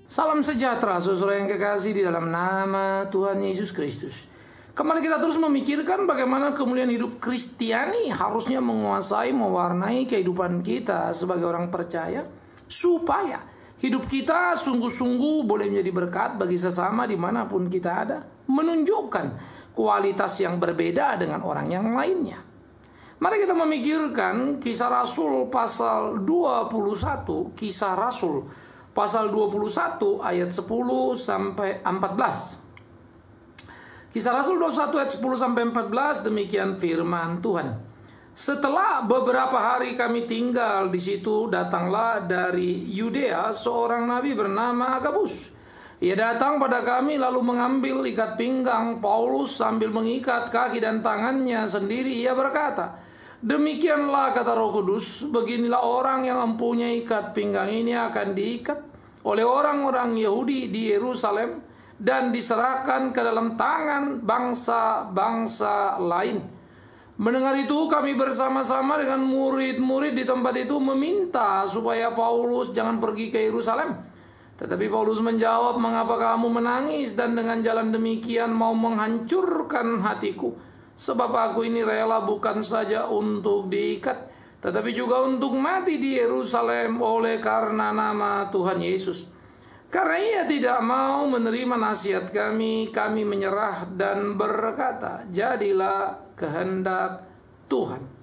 Salam sejahtera saudara yang kekasih di dalam nama Tuhan Yesus Kristus. Kembali kita terus memikirkan bagaimana kemuliaan hidup Kristiani harusnya menguasai, mewarnai kehidupan kita sebagai orang percaya, supaya hidup kita sungguh-sungguh boleh menjadi berkat bagi sesama dimanapun kita ada, menunjukkan kualitas yang berbeda dengan orang yang lainnya. Mari kita memikirkan Kisah Rasul pasal 21, Kisah Rasul pasal 21 ayat 10 sampai 14. Kisah Rasul 21 ayat 10 sampai 14, demikian firman Tuhan. Setelah beberapa hari kami tinggal di situ, datanglah dari Yudea seorang nabi bernama Agabus. Ia datang pada kami lalu mengambil ikat pinggang Paulus sambil mengikat kaki dan tangannya sendiri. Ia berkata, "Demikianlah kata Roh Kudus, beginilah orang yang mempunyai ikat pinggang ini akan diikat oleh orang-orang Yahudi di Yerusalem dan diserahkan ke dalam tangan bangsa-bangsa lain." Mendengar itu kami bersama-sama dengan murid-murid di tempat itu meminta supaya Paulus jangan pergi ke Yerusalem. Tetapi Paulus menjawab, "Mengapa kamu menangis dan dengan jalan demikian mau menghancurkan hatiku? Sebab aku ini rela bukan saja untuk diikat, tetapi juga untuk mati di Yerusalem oleh karena nama Tuhan Yesus. Karena ia tidak mau menerima nasihat kami menyerah dan berkata, jadilah kehendak Tuhan."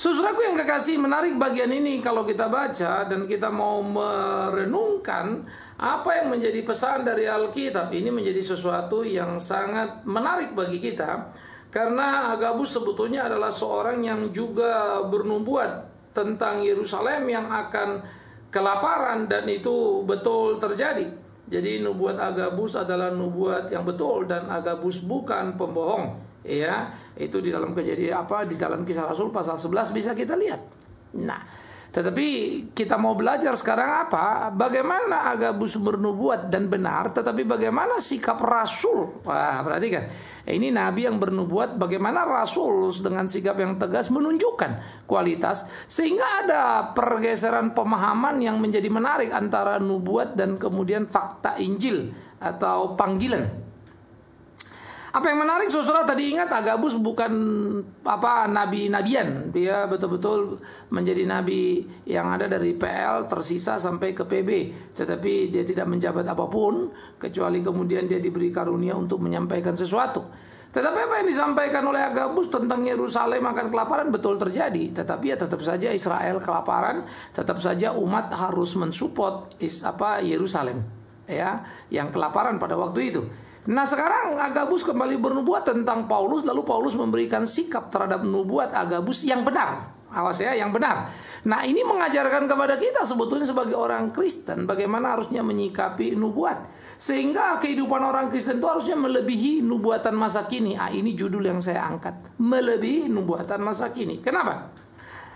Saudaraku yang kekasih, menarik bagian ini kalau kita baca dan kita mau merenungkan apa yang menjadi pesan dari Alkitab. Ini menjadi sesuatu yang sangat menarik bagi kita, karena Agabus sebetulnya adalah seorang yang juga bernubuat tentang Yerusalem yang akan kelaparan, dan itu betul terjadi. Jadi nubuat Agabus adalah nubuat yang betul, dan Agabus bukan pembohong. Ya, itu di dalam di dalam Kisah Rasul pasal 11 bisa kita lihat. Nah, tetapi kita mau belajar sekarang apa? Bagaimana Agabus bernubuat dan benar, tetapi bagaimana sikap Rasul? Wah, perhatikan. Ini nabi yang bernubuat, bagaimana Rasul dengan sikap yang tegas menunjukkan kualitas, sehingga ada pergeseran pemahaman yang menjadi menarik antara nubuat dan kemudian fakta Injil atau panggilan. Apa yang menarik, saudara, tadi ingat Agabus bukan nabi-nabian. Dia betul-betul menjadi nabi yang ada dari PL tersisa sampai ke PB. Tetapi dia tidak menjabat apapun, kecuali kemudian dia diberi karunia untuk menyampaikan sesuatu. Tetapi apa yang disampaikan oleh Agabus tentang Yerusalem akan kelaparan betul terjadi. Tetapi ya tetap saja Israel kelaparan, tetap saja umat harus mensupport Yerusalem, ya, yang kelaparan pada waktu itu. Nah, sekarang Agabus kembali bernubuat tentang Paulus, lalu Paulus memberikan sikap terhadap nubuat Agabus yang benar. Awas ya, yang benar. Nah, ini mengajarkan kepada kita sebetulnya sebagai orang Kristen bagaimana harusnya menyikapi nubuat, sehingga kehidupan orang Kristen itu harusnya melebihi nubuatan masa kini. Ini judul yang saya angkat, melebihi nubuatan masa kini. Kenapa?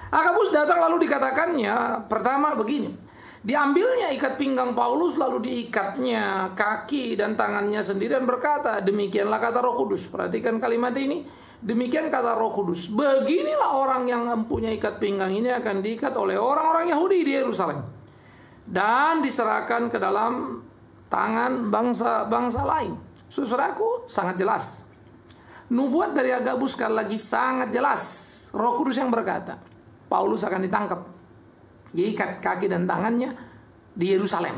Agabus datang lalu dikatakannya pertama begini. Diambilnya ikat pinggang Paulus lalu diikatnya kaki dan tangannya sendiri dan berkata, "Demikianlah kata Roh Kudus." Perhatikan kalimat ini. Demikian kata Roh Kudus, beginilah orang yang mempunyai ikat pinggang ini akan diikat oleh orang-orang Yahudi di Yerusalem dan diserahkan ke dalam tangan bangsa-bangsa lain. Saudaraku, sangat jelas. Nubuat dari Agabus sekali lagi sangat jelas. Roh Kudus yang berkata, Paulus akan ditangkap, diikat kaki dan tangannya di Yerusalem.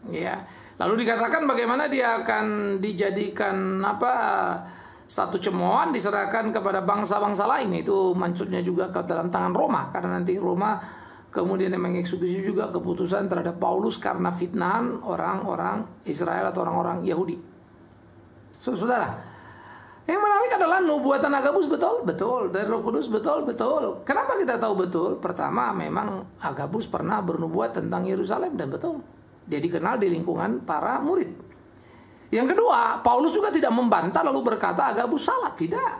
Ya. Lalu dikatakan bagaimana dia akan dijadikan satu cemoohan, diserahkan kepada bangsa-bangsa lain. Itu maksudnya juga ke dalam tangan Roma, karena nanti Roma kemudian mengeksekusi juga keputusan terhadap Paulus karena fitnahan orang-orang Israel atau orang-orang Yahudi. Saudara, yang menarik adalah nubuatan Agabus betul dari Roh Kudus betul. Kenapa kita tahu betul? Pertama, memang Agabus pernah bernubuat tentang Yerusalem dan betul. Dia dikenal di lingkungan para murid. Yang kedua, Paulus juga tidak membantah lalu berkata Agabus salah. Tidak.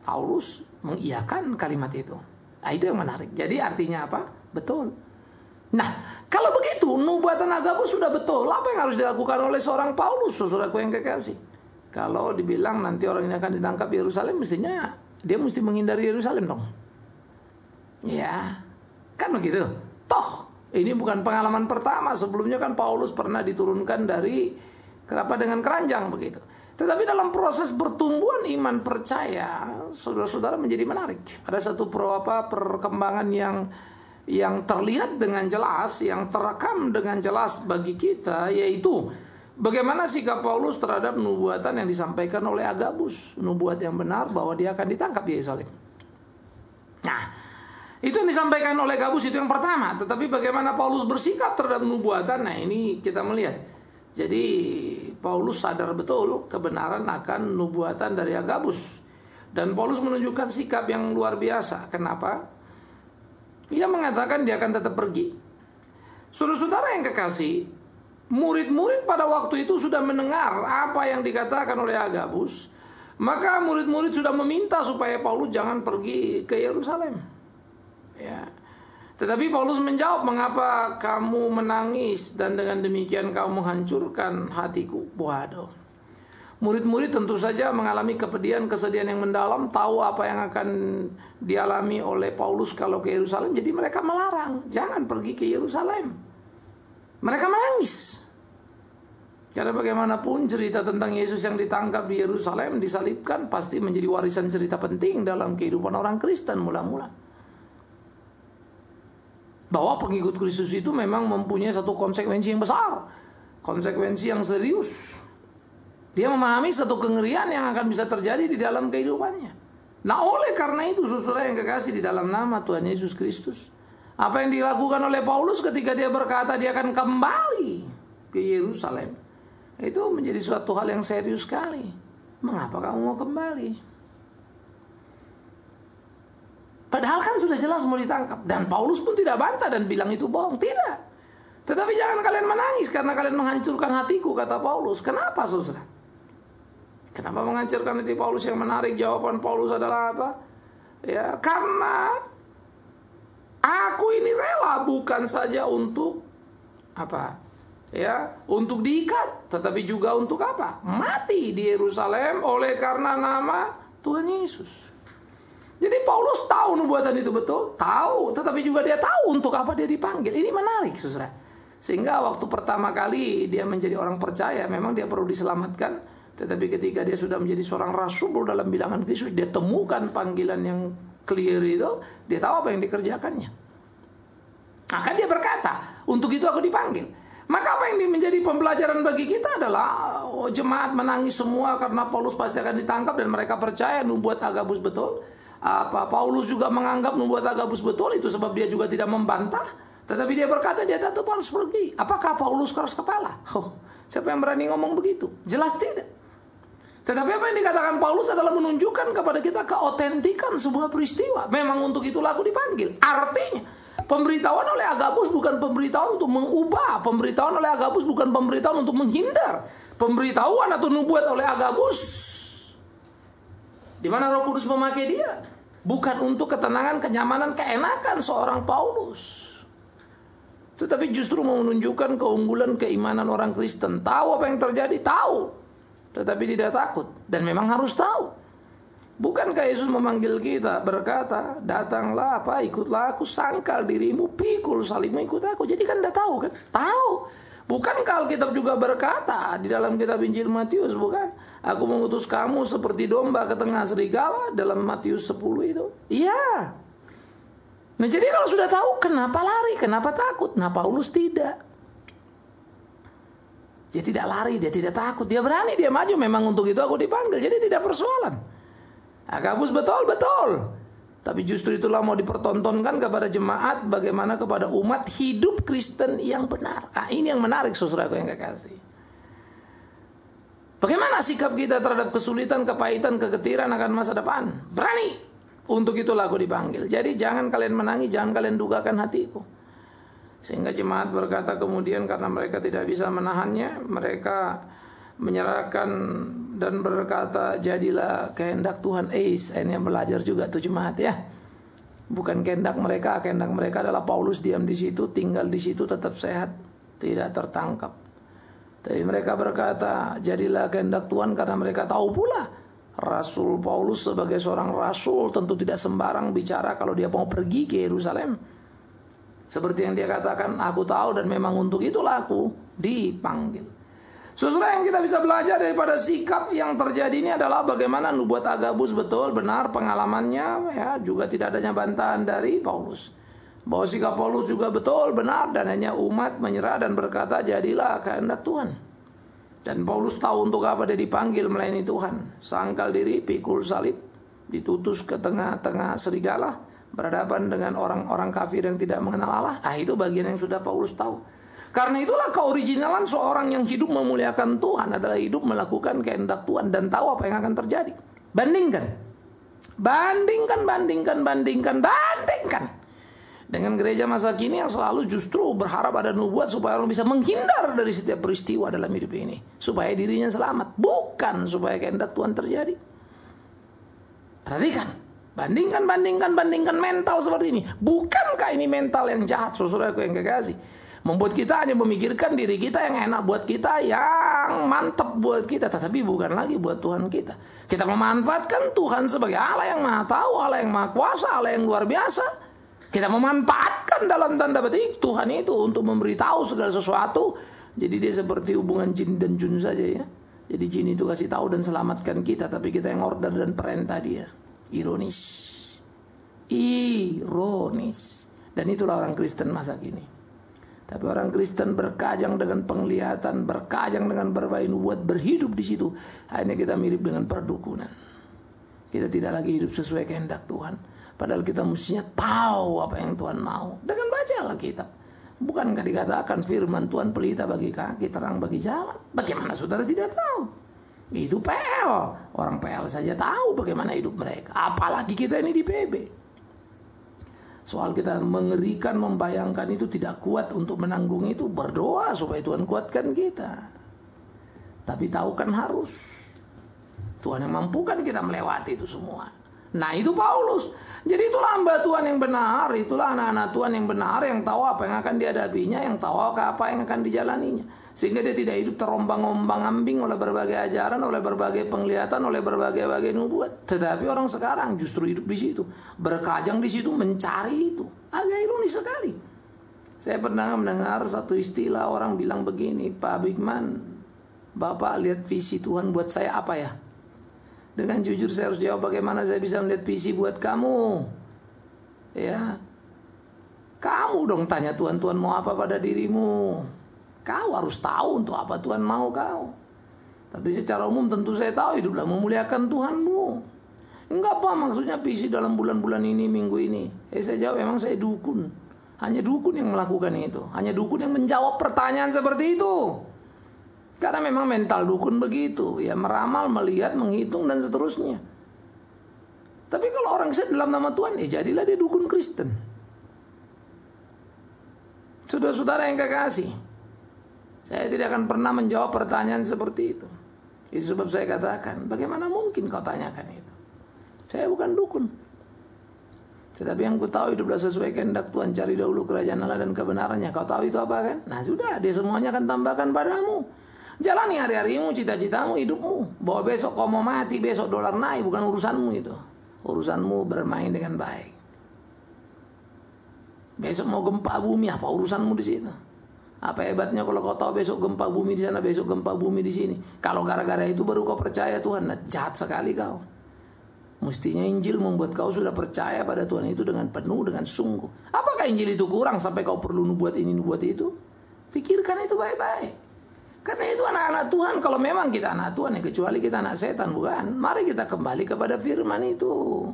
Paulus mengiyakan kalimat itu. Nah, itu yang menarik. Jadi artinya apa? Betul. Nah, kalau begitu nubuatan Agabus sudah betul, apa yang harus dilakukan oleh seorang Paulus, saudaraku yang kekasih? Kalau dibilang nanti orang ini akan ditangkap Yerusalem, mestinya dia mesti menghindari Yerusalem dong. Ya, kan begitu. Toh Ini bukan pengalaman pertama. Sebelumnya kan Paulus pernah diturunkan dari dengan keranjang begitu. Tetapi dalam proses pertumbuhan iman percaya, saudara-saudara, menjadi menarik. Ada satu perkembangan yang terlihat dengan jelas, yang terekam dengan jelas bagi kita, yaitu bagaimana sikap Paulus terhadap nubuatan yang disampaikan oleh Agabus, nubuat yang benar bahwa dia akan ditangkap di Yerusalem. Nah, itu yang disampaikan oleh Agabus itu yang pertama. Tetapi bagaimana Paulus bersikap terhadap nubuatan, nah ini kita melihat. Jadi Paulus sadar betul kebenaran akan nubuatan dari Agabus. Dan Paulus menunjukkan sikap yang luar biasa. Kenapa? Ia mengatakan dia akan tetap pergi. Saudara-saudara yang kekasih, murid-murid pada waktu itu sudah mendengar apa yang dikatakan oleh Agabus. Maka murid-murid sudah meminta supaya Paulus jangan pergi ke Yerusalem. Ya. Tetapi Paulus menjawab, mengapa kamu menangis dan dengan demikian kamu menghancurkan hatiku? Waduh. Murid-murid tentu saja mengalami kesedihan yang mendalam, tahu apa yang akan dialami oleh Paulus kalau ke Yerusalem. Jadi mereka melarang, jangan pergi ke Yerusalem. Mereka menangis. Karena bagaimanapun cerita tentang Yesus yang ditangkap di Yerusalem, disalibkan, pasti menjadi warisan cerita penting dalam kehidupan orang Kristen mula-mula. Bahwa pengikut Kristus itu memang mempunyai satu konsekuensi yang besar, konsekuensi yang serius. Dia memahami satu kengerian yang akan bisa terjadi di dalam kehidupannya. Nah, oleh karena itu, saudara yang kekasih di dalam nama Tuhan Yesus Kristus, apa yang dilakukan oleh Paulus ketika dia berkata dia akan kembali ke Yerusalem, itu menjadi suatu hal yang serius sekali. Mengapa kamu mau kembali? Padahal kan sudah jelas mau ditangkap. Dan Paulus pun tidak bantah dan bilang itu bohong. Tidak. Tetapi jangan kalian menangis karena kalian menghancurkan hatiku, kata Paulus. Kenapa, saudara? Kenapa menghancurkan hati Paulus? Yang menarik jawaban Paulus adalah apa? Ya, karena aku ini rela bukan saja untuk apa? Ya, untuk diikat, tetapi juga untuk apa? Mati di Yerusalem oleh karena nama Tuhan Yesus. Jadi Paulus tahu nubuatan itu betul, tahu, tetapi juga dia tahu untuk apa dia dipanggil. Ini menarik, saudara. Sehingga waktu pertama kali dia menjadi orang percaya, memang dia perlu diselamatkan. Tetapi ketika dia sudah menjadi seorang rasul dalam bilangan Kristus, dia temukan panggilan yang clear itu, dia tahu apa yang dikerjakannya. Maka dia berkata, untuk itu aku dipanggil. Maka apa yang menjadi pembelajaran bagi kita adalah jemaat menangis semua karena Paulus pasti akan ditangkap dan mereka percaya nubuat Agabus betul. Paulus juga menganggap nubuat Agabus betul, itu sebab dia juga tidak membantah. Tetapi dia berkata dia tetap harus pergi. Apakah Paulus keras kepala? Siapa yang berani ngomong begitu? Jelas tidak. Tetapi apa yang dikatakan Paulus adalah menunjukkan kepada kita keotentikan sebuah peristiwa. Memang untuk itulah aku dipanggil. Artinya pemberitahuan oleh Agabus bukan pemberitahuan untuk mengubah. Pemberitahuan oleh Agabus bukan pemberitahuan untuk menghindar. Pemberitahuan atau nubuat oleh Agabus, di mana Roh Kudus memakai dia, bukan untuk ketenangan, kenyamanan, keenakan seorang Paulus, tetapi justru menunjukkan keunggulan keimanan orang Kristen. Tahu apa yang terjadi, tahu, tetapi tidak takut. Dan memang harus tahu. Bukankah Yesus memanggil kita, berkata, datanglah ikutlah aku, sangkal dirimu, pikul salibmu, ikut aku. Jadi kan udah tahu kan? Tahu. Bukankah Alkitab juga berkata di dalam kitab Injil Matius, bukan? Aku mengutus kamu seperti domba ke tengah serigala, dalam Matius 10 itu. Iya. Nah, jadi kalau sudah tahu, kenapa lari? Kenapa takut? Nah, Paulus tidak. Dia tidak lari, dia tidak takut, dia berani, dia maju. Memang untuk itu aku dipanggil. Jadi tidak persoalan. Agabus betul. Tapi justru itulah mau dipertontonkan kepada jemaat, bagaimana kepada umat hidup Kristen yang benar. Nah, ini yang menarik, saudaraku yang kekasih. Bagaimana sikap kita terhadap kesulitan, kepahitan, kegetiran akan masa depan? Berani. Untuk itulah aku dipanggil. Jadi jangan kalian menangis, jangan kalian dugakan hatiku. Sehingga jemaat berkata kemudian karena mereka tidak bisa menahannya, mereka menyerahkan dan berkata, jadilah kehendak Tuhan. Ini belajar juga tuh jemaat ya. Bukan kehendak mereka adalah Paulus diam di situ, tinggal di situ, tetap sehat, tidak tertangkap. Tapi mereka berkata, jadilah kehendak Tuhan, karena mereka tahu pula Rasul Paulus sebagai seorang rasul tentu tidak sembarang bicara kalau dia mau pergi ke Yerusalem. Seperti yang dia katakan, aku tahu dan memang untuk itulah aku dipanggil. Saudara, yang kita bisa belajar daripada sikap yang terjadi ini adalah bagaimana nubuat Agabus betul, benar pengalamannya, ya, juga tidak adanya bantahan dari Paulus. Bahwa sikap Paulus juga betul, benar, dan hanya umat menyerah dan berkata, jadilah kehendak Tuhan. Dan Paulus tahu untuk apa dia dipanggil melayani Tuhan. Sangkal diri, pikul salib, ditutus ke tengah-tengah serigala, berhadapan dengan orang-orang kafir yang tidak mengenal Allah. Itu bagian yang sudah Paulus tahu. Karena itulah keoriginalan seorang yang hidup memuliakan Tuhan adalah hidup melakukan kehendak Tuhan dan tahu apa yang akan terjadi. Bandingkan dengan gereja masa kini yang selalu justru berharap ada nubuat supaya orang bisa menghindar dari setiap peristiwa dalam hidup ini, supaya dirinya selamat, bukan supaya kehendak Tuhan terjadi. Perhatikan, bandingkan mental seperti ini. Bukankah ini mental yang jahat, saudaraku yang kekasih? Membuat kita hanya memikirkan diri kita yang enak buat kita, yang mantap buat kita, tetapi bukan lagi buat Tuhan kita. Kita memanfaatkan Tuhan sebagai Allah yang maha tahu, Allah yang maha kuasa, Allah yang luar biasa. Kita memanfaatkan dalam tanda petik Tuhan itu untuk memberitahu segala sesuatu. Jadi dia seperti hubungan jin dan jun saja, ya. Jadi jin itu kasih tahu dan selamatkan kita, tapi kita yang order dan perintah dia. Ironis. Dan itulah orang Kristen masa kini. Tapi orang Kristen berkajang dengan penglihatan, berkajang dengan berbagai nubuat, berhidup di situ. Akhirnya kita mirip dengan perdukunan. Kita tidak lagi hidup sesuai kehendak Tuhan. Padahal kita mestinya tahu apa yang Tuhan mau. Dengan baca Alkitab. Bukankah dikatakan firman Tuhan pelita bagi kaki, terang bagi jalan? Bagaimana saudara tidak tahu? Itu PL. Orang PL saja tahu bagaimana hidup mereka. Apalagi kita ini di PB. Soal kita mengerikan, membayangkan itu tidak kuat untuk menanggung itu. Berdoa supaya Tuhan kuatkan kita. Tapi tahu kan harus. Tuhan yang mampukan kita melewati itu semua. Nah itu Paulus. Jadi itulah hamba Tuhan yang benar. Itulah anak-anak Tuhan yang benar, yang tahu apa yang akan dihadapinya, yang tahu apa yang akan dijalaninya. Sehingga dia tidak hidup terombang-ombang-ambing oleh berbagai ajaran, oleh berbagai penglihatan, oleh berbagai nubuat. Tetapi orang sekarang justru hidup di situ, berkajang di situ, mencari itu. Agak ironis sekali. Saya pernah mendengar satu istilah, orang bilang begini, Pak Bigman, Bapak lihat visi Tuhan buat saya apa ya? Dengan jujur saya harus jawab, bagaimana saya bisa melihat visi buat kamu? Ya, kamu dong tanya Tuhan, Tuhan mau apa pada dirimu? Kau harus tahu untuk apa Tuhan mau kau. Tapi secara umum tentu saya tahu hiduplah memuliakan Tuhanmu. Enggak apa maksudnya visi dalam bulan-bulan ini, minggu ini. Saya jawab, memang saya dukun. Hanya dukun yang melakukan itu. Hanya dukun yang menjawab pertanyaan seperti itu. Karena memang mental dukun begitu. Ya meramal, melihat, menghitung dan seterusnya. Tapi kalau orang Kristen dalam nama Tuhan, jadilah dia dukun Kristen. Saudara-saudara yang kekasih, saya tidak akan pernah menjawab pertanyaan seperti itu. Itu sebab saya katakan, bagaimana mungkin kau tanyakan itu? Saya bukan dukun. Tetapi yang ku tahu hiduplah sesuai kehendak Tuhan. Cari dahulu kerajaan Allah dan kebenarannya. Kau tahu itu apa kan? Nah sudah, dia semuanya akan tambahkan padamu. Jalani hari-harimu, cita-citamu, hidupmu. Bahwa besok kau mau mati, besok dolar naik, bukan urusanmu itu. Urusanmu bermain dengan baik. Besok mau gempa bumi, apa urusanmu di situ? Apa hebatnya kalau kau tahu besok gempa bumi di sana, besok gempa bumi di sini? Kalau gara-gara itu baru kau percaya Tuhan, nah, jahat sekali kau. Mestinya Injil membuat kau sudah percaya pada Tuhan itu dengan penuh, dengan sungguh. Apakah Injil itu kurang sampai kau perlu nubuat ini, nubuat itu? Pikirkan itu baik-baik. Karena itu anak-anak Tuhan. Kalau memang kita anak Tuhan, ya kecuali kita anak setan, bukan? Mari kita kembali kepada firman itu.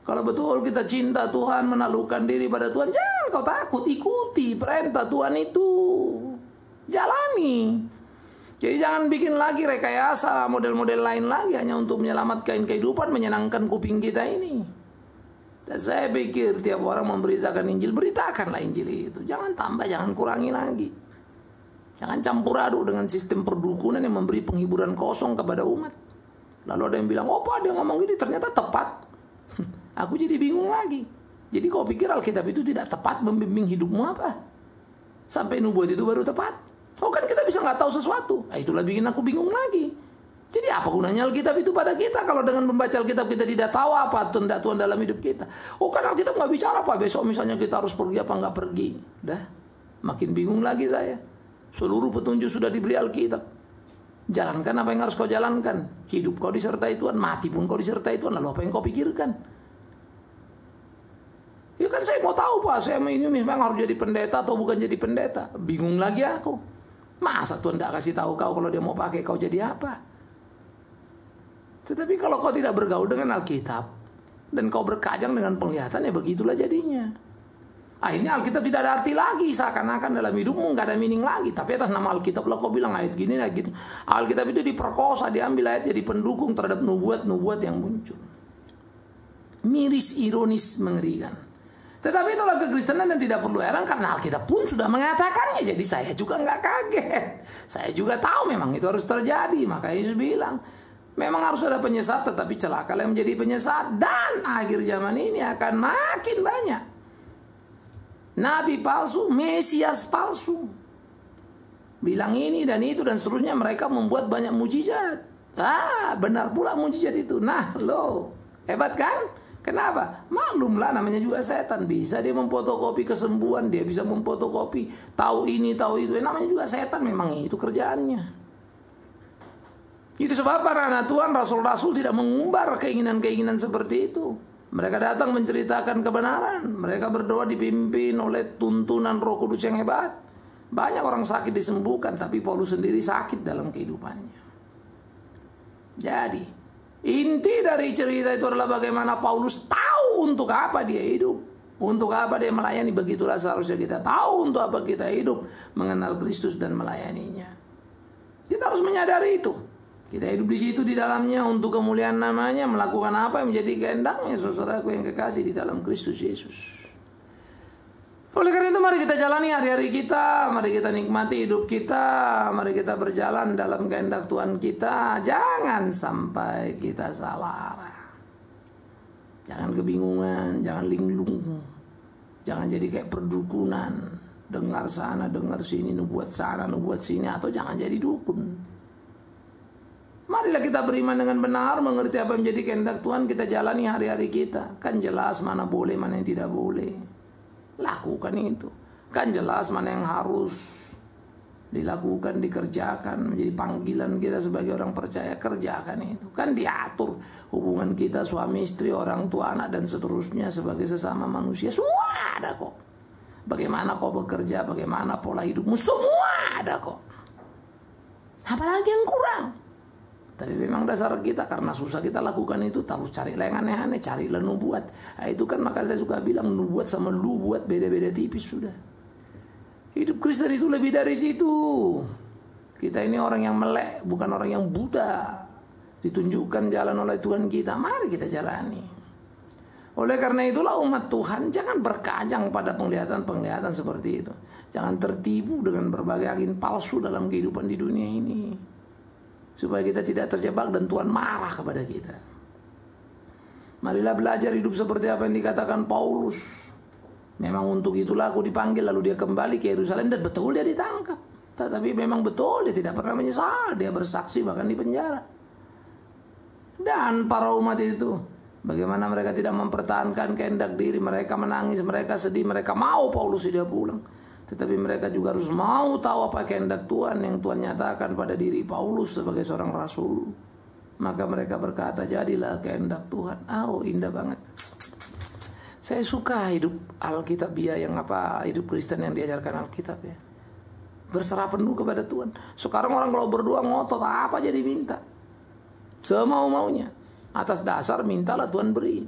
Kalau betul kita cinta Tuhan, menaklukkan diri pada Tuhan, jangan kau takut, ikuti perintah Tuhan itu. Jalani. Jadi jangan bikin lagi rekayasa, model-model lain lagi hanya untuk menyelamatkan kehidupan, menyenangkan kuping kita ini. Dan saya pikir tiap orang memberitakan Injil, beritakanlah Injil itu. Jangan tambah, jangan kurangi lagi. Jangan campur aduk dengan sistem perdukunan yang memberi penghiburan kosong kepada umat. Lalu ada yang bilang, oh Pak dia ngomong gini ternyata tepat. Aku jadi bingung lagi. Jadi kau pikir Alkitab itu tidak tepat membimbing hidupmu apa? Sampai nubuat itu baru tepat? Oh kan kita bisa nggak tahu sesuatu. Nah, itulah bikin aku bingung lagi. Jadi apa gunanya Alkitab itu pada kita kalau dengan membaca Alkitab kita tidak tahu apa kehendak Tuhan dalam hidup kita? Oh kan Alkitab nggak bicara apa besok misalnya kita harus pergi apa nggak pergi. Dah, makin bingung lagi saya. Seluruh petunjuk sudah diberi Alkitab. Jalankan apa yang harus kau jalankan. Hidup kau disertai Tuhan, mati pun kau disertai Tuhan. Lalu apa yang kau pikirkan? Ya kan saya mau tahu Pak, saya ini memang harus jadi pendeta atau bukan jadi pendeta. Bingung lagi aku. Masa Tuhan tidak kasih tahu kau kalau dia mau pakai kau jadi apa? Tetapi kalau kau tidak bergaul dengan Alkitab dan kau berkajang dengan penglihatan, ya begitulah jadinya. Akhirnya Alkitab tidak ada arti lagi, seakan-akan dalam hidupmu nggak ada meaning lagi. Tapi atas nama Alkitab lah kau bilang ayat gini lah gitu. Alkitab itu diperkosa, diambil ayat jadi pendukung terhadap nubuat-nubuat yang muncul. Miris, ironis, mengerikan. Tetapi itulah kekristenan dan tidak perlu heran karena Alkitab pun sudah mengatakannya. Jadi saya juga nggak kaget. Saya juga tahu memang itu harus terjadi. Makanya Yesus bilang, memang harus ada penyesat, tetapi celaka yang menjadi penyesat. Dan akhir zaman ini akan makin banyak nabi palsu, mesias palsu. Bilang ini dan itu dan seterusnya, mereka membuat banyak mujizat. Benar pula mujizat itu. Nah, hebat kan? Kenapa? Maklumlah namanya juga setan. Bisa dia memfotokopi kesembuhan, dia bisa memfotokopi tahu ini, tahu itu. Namanya juga setan, memang itu kerjaannya. Itu sebab para anak Tuhan, rasul-rasul tidak mengumbar keinginan-keinginan seperti itu. Mereka datang menceritakan kebenaran. Mereka berdoa dipimpin oleh tuntunan Roh Kudus yang hebat. Banyak orang sakit disembuhkan, tapi Paulus sendiri sakit dalam kehidupannya. Jadi, inti dari cerita itu adalah bagaimana Paulus tahu untuk apa dia hidup. Untuk apa dia melayani. Begitulah seharusnya kita tahu untuk apa kita hidup. Mengenal Kristus dan melayaninya. Kita harus menyadari itu. Kita hidup di situ di dalamnya untuk kemuliaan namanya, melakukan apa yang menjadi kehendaknya, saudaraku yang kekasih di dalam Kristus Yesus. Oleh karena itu mari kita jalani hari-hari kita, mari kita nikmati hidup kita, mari kita berjalan dalam kehendak Tuhan kita. Jangan sampai kita salah arah. Jangan kebingungan, jangan linglung. Jangan jadi kayak perdukunan, dengar sana, dengar sini, nubuat sana, nubuat sini, atau jangan jadi dukun. Marilah kita beriman dengan benar, mengerti apa yang menjadi kehendak Tuhan, kita jalani hari-hari kita. Kan jelas mana boleh, mana yang tidak boleh. Lakukan itu. Kan jelas mana yang harus dilakukan, dikerjakan, menjadi panggilan kita sebagai orang percaya, kerjakan itu. Kan diatur hubungan kita suami istri, orang tua, anak dan seterusnya sebagai sesama manusia. Semua ada kok. Bagaimana kau bekerja, bagaimana pola hidupmu, semua ada kok. Apalagi yang kurang? Tapi memang dasar kita karena susah kita lakukan itu, terus carilah yang aneh-aneh, carilah nubuat. Nah, itu kan maka saya suka bilang nubuat sama lubuat beda-beda tipis sudah. Hidup Kristen itu lebih dari situ. Kita ini orang yang melek, bukan orang yang buta. Ditunjukkan jalan oleh Tuhan kita, mari kita jalani. Oleh karena itulah umat Tuhan jangan berkajang pada penglihatan-penglihatan seperti itu. Jangan tertipu dengan berbagai angin palsu dalam kehidupan di dunia ini. Supaya kita tidak terjebak dan Tuhan marah kepada kita. Marilah belajar hidup seperti apa yang dikatakan Paulus. Memang untuk itulah aku dipanggil, lalu dia kembali ke Yerusalem dan betul dia ditangkap. Tetapi memang betul dia tidak pernah menyesal, dia bersaksi bahkan di penjara. Dan para umat itu, bagaimana mereka tidak mempertahankan kehendak diri, mereka menangis, mereka sedih, mereka mau Paulus dia pulang. Tetapi mereka juga harus mau tahu apa kehendak Tuhan yang Tuhan nyatakan pada diri Paulus sebagai seorang rasul. Maka mereka berkata, jadilah kehendak Tuhan. Indah banget. Saya suka hidup Alkitabiah yang hidup Kristen yang diajarkan Alkitab ya. Berserah penuh kepada Tuhan. Sekarang orang kalau berdoa ngotot apa jadi minta. Semau-maunya. Atas dasar mintalah Tuhan beri.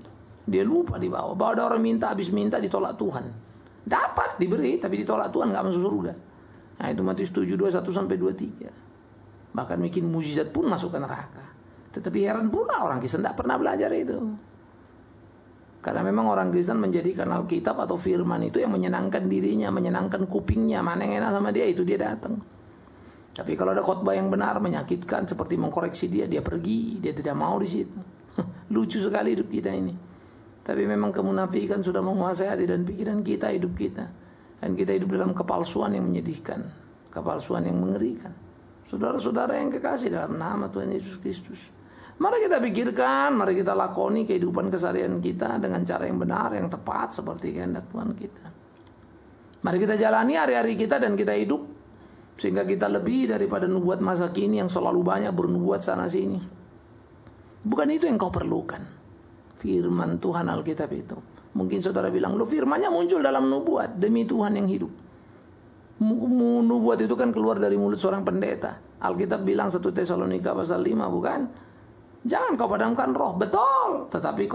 Dia lupa di bawah. Bahwa ada orang minta, habis minta ditolak Tuhan. Dapat diberi, tapi ditolak Tuhan, gak masuk surga. Nah itu Matius 7:21-23. Bahkan bikin mujizat pun masuk ke neraka. Tetapi heran pula orang Kristen tidak pernah belajar itu. Karena memang orang Kristen menjadikan Alkitab atau firman itu yang menyenangkan dirinya, menyenangkan kupingnya. Mana yang enak sama dia, itu dia datang. Tapi kalau ada khotbah yang benar, menyakitkan, seperti mengkoreksi dia, dia pergi. Dia tidak mau di situ. Lucu sekali hidup kita ini. Tapi memang kemunafikan sudah menguasai hati dan pikiran kita, hidup kita. Dan kita hidup dalam kepalsuan yang menyedihkan. Kepalsuan yang mengerikan. Saudara-saudara yang kekasih dalam nama Tuhan Yesus Kristus, mari kita pikirkan, mari kita lakoni kehidupan keseharian kita dengan cara yang benar, yang tepat seperti kehendak Tuhan kita. Mari kita jalani hari-hari kita dan kita hidup sehingga kita lebih daripada nubuat masa kini yang selalu banyak bernubuat sana sini. Bukan itu yang kau perlukan. Firman Tuhan Alkitab itu. Mungkin saudara bilang, loh firmannya muncul dalam nubuat. Demi Tuhan yang hidup. Nubuat itu kan keluar dari mulut seorang pendeta. Alkitab bilang 1 Tesalonika pasal 5, bukan? Jangan kau padamkan roh. Betul. Tetapi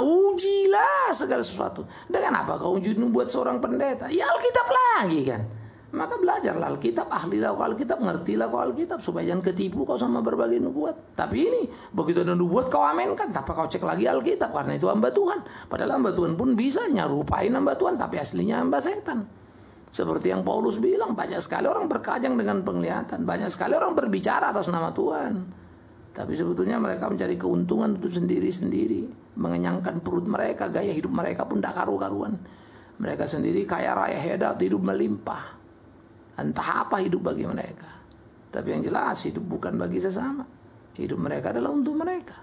ujilah segala sesuatu. Dengan apa kau uji nubuat seorang pendeta? Ya Alkitab lagi kan. Maka belajarlah Alkitab, ahlilah kau Alkitab, ngertilah kau Alkitab, supaya jangan ketipu kau sama berbagai nubuat. Tapi ini, begitu ada nubuat kau aminkan, tanpa kau cek lagi Alkitab, karena itu hamba Tuhan. Padahal hamba Tuhan pun bisa nyarupain hamba Tuhan, tapi aslinya hamba setan. Seperti yang Paulus bilang, banyak sekali orang berkajang dengan penglihatan, banyak sekali orang berbicara atas nama Tuhan. Tapi sebetulnya mereka mencari keuntungan untuk sendiri-sendiri, mengenyangkan perut mereka, gaya hidup mereka pun tak karu-karuan. Mereka sendiri kaya raya hebat, hidup melimpah. Entah apa hidup bagi mereka. Tapi yang jelas hidup bukan bagi sesama. Hidup mereka adalah untuk mereka.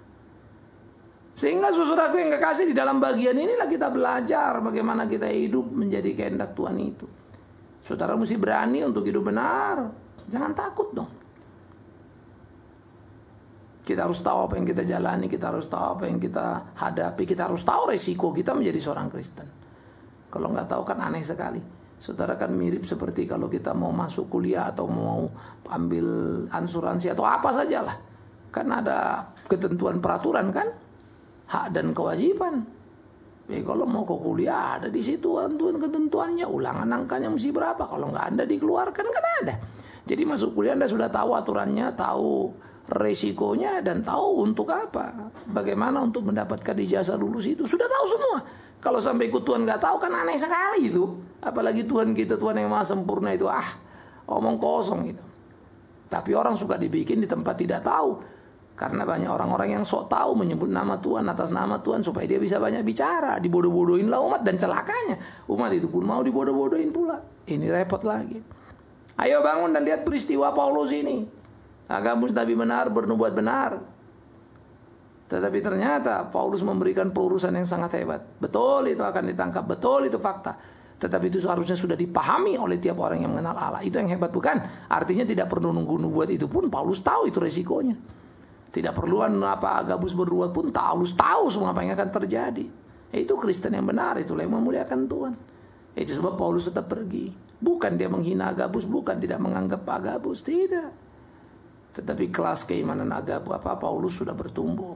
Sehingga saudaraku yang kekasih, di dalam bagian inilah kita belajar bagaimana kita hidup menjadi kehendak Tuhan itu. Saudara mesti berani untuk hidup benar. Jangan takut dong. Kita harus tahu apa yang kita jalani, kita harus tahu apa yang kita hadapi, kita harus tahu resiko kita menjadi seorang Kristen. Kalau nggak tahu kan aneh sekali. Saudara kan mirip seperti kalau kita mau masuk kuliah atau mau ambil asuransi atau apa sajalah. Kan ada ketentuan peraturan kan, hak dan kewajiban. Kalau mau ke kuliah ada di situ ketentuannya, ulangan angkanya mesti berapa. Kalau nggak ada dikeluarkan kan ada. Jadi masuk kuliah Anda sudah tahu aturannya, tahu resikonya dan tahu untuk apa. Bagaimana untuk mendapatkan ijazah lulus itu sudah tahu semua. Kalau sampai ikut Tuhan nggak tahu kan aneh sekali itu. Apalagi Tuhan kita, Tuhan yang maha sempurna itu omong kosong gitu. Tapi orang suka dibikin di tempat tidak tahu. Karena banyak orang-orang yang sok tahu menyebut nama Tuhan atas nama Tuhan supaya dia bisa banyak bicara. Dibodoh-bodohinlah umat dan celakanya umat itu pun mau dibodoh-bodohin pula. Ini repot lagi. Ayo bangun dan lihat peristiwa Paulus ini. Agabus nabi benar, bernubuat benar. Tetapi ternyata Paulus memberikan pelurusan yang sangat hebat. Betul itu akan ditangkap, betul itu fakta. Tetapi itu seharusnya sudah dipahami oleh tiap orang yang mengenal Allah. Itu yang hebat bukan? Artinya tidak perlu nunggu nubuat itu pun Paulus tahu itu resikonya. Tidak perlu Agabus bernubuat pun Paulus tahu semua apa yang akan terjadi. Itu Kristen yang benar, itulah yang memuliakan Tuhan. Itu sebab Paulus tetap pergi. Bukan dia menghina Agabus, bukan tidak menganggap Agabus, tidak. Tetapi kelas keimanan Paulus sudah bertumbuh.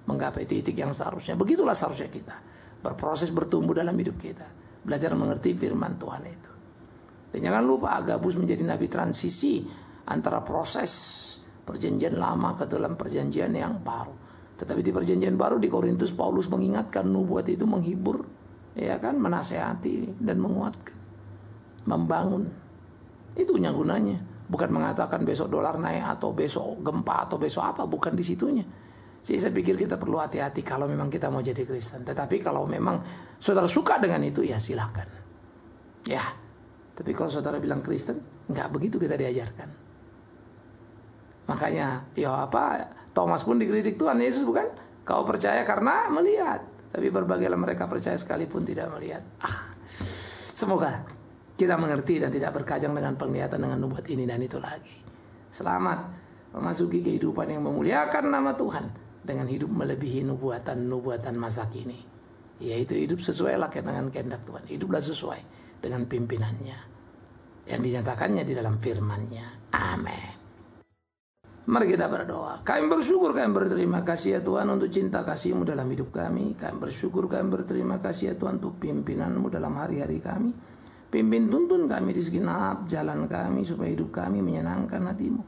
Menggapai titik yang seharusnya. Begitulah seharusnya kita berproses bertumbuh dalam hidup kita, belajar mengerti firman Tuhan itu. Dan jangan lupa Agabus menjadi nabi transisi antara proses perjanjian lama ke dalam perjanjian yang baru. Tetapi di perjanjian baru di Korintus Paulus mengingatkan nubuat itu menghibur, ya kan, menasehati dan menguatkan, membangun. Itu gunanya. Bukan mengatakan besok dolar naik atau besok gempa atau besok apa, bukan di situnya. Jadi saya pikir kita perlu hati-hati kalau memang kita mau jadi Kristen. Tetapi kalau memang saudara suka dengan itu, ya silakan. Ya, tapi kalau saudara bilang Kristen, nggak begitu kita diajarkan. Makanya, Thomas pun dikritik Tuhan Yesus bukan? Kau percaya karena melihat. Tapi berbagailah mereka percaya sekalipun tidak melihat. Semoga kita mengerti dan tidak berkajang dengan penglihatan dengan nubuat ini dan itu lagi. Selamat memasuki kehidupan yang memuliakan nama Tuhan. Dengan hidup melebihi nubuatan-nubuatan masa kini. Yaitu hidup sesuai dengan kehendak Tuhan. Hiduplah sesuai dengan pimpinannya. Yang dinyatakannya di dalam firman-Nya. Amin. Mari kita berdoa. Kami bersyukur, kami berterima kasih ya Tuhan untuk cinta kasih-Mu dalam hidup kami. Kami bersyukur, kami berterima kasih ya Tuhan untuk pimpinan-Mu dalam hari-hari kami. Pimpin tuntun kami di segenap jalan kami supaya hidup kami menyenangkan hati-Mu.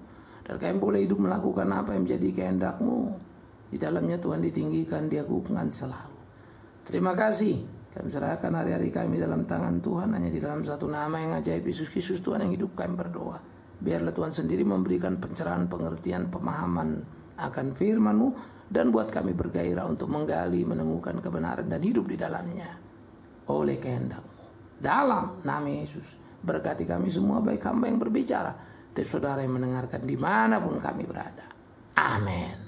Dan kami boleh hidup melakukan apa yang menjadi kehendak-Mu. Di dalamnya Tuhan ditinggikan, diagungkan selalu. Terima kasih. Kami serahkan hari-hari kami dalam tangan Tuhan. Hanya di dalam satu nama yang ajaib, Yesus Kristus Tuhan yang hidup, kami berdoa. Biarlah Tuhan sendiri memberikan pencerahan, pengertian, pemahaman akan firman-Mu. Dan buat kami bergairah untuk menggali, menemukan kebenaran dan hidup di dalamnya. Oleh kehendak-Mu. Dalam nama Yesus. Berkati kami semua, baik hamba yang berbicara. saudara yang mendengarkan dimanapun kami berada. Amin.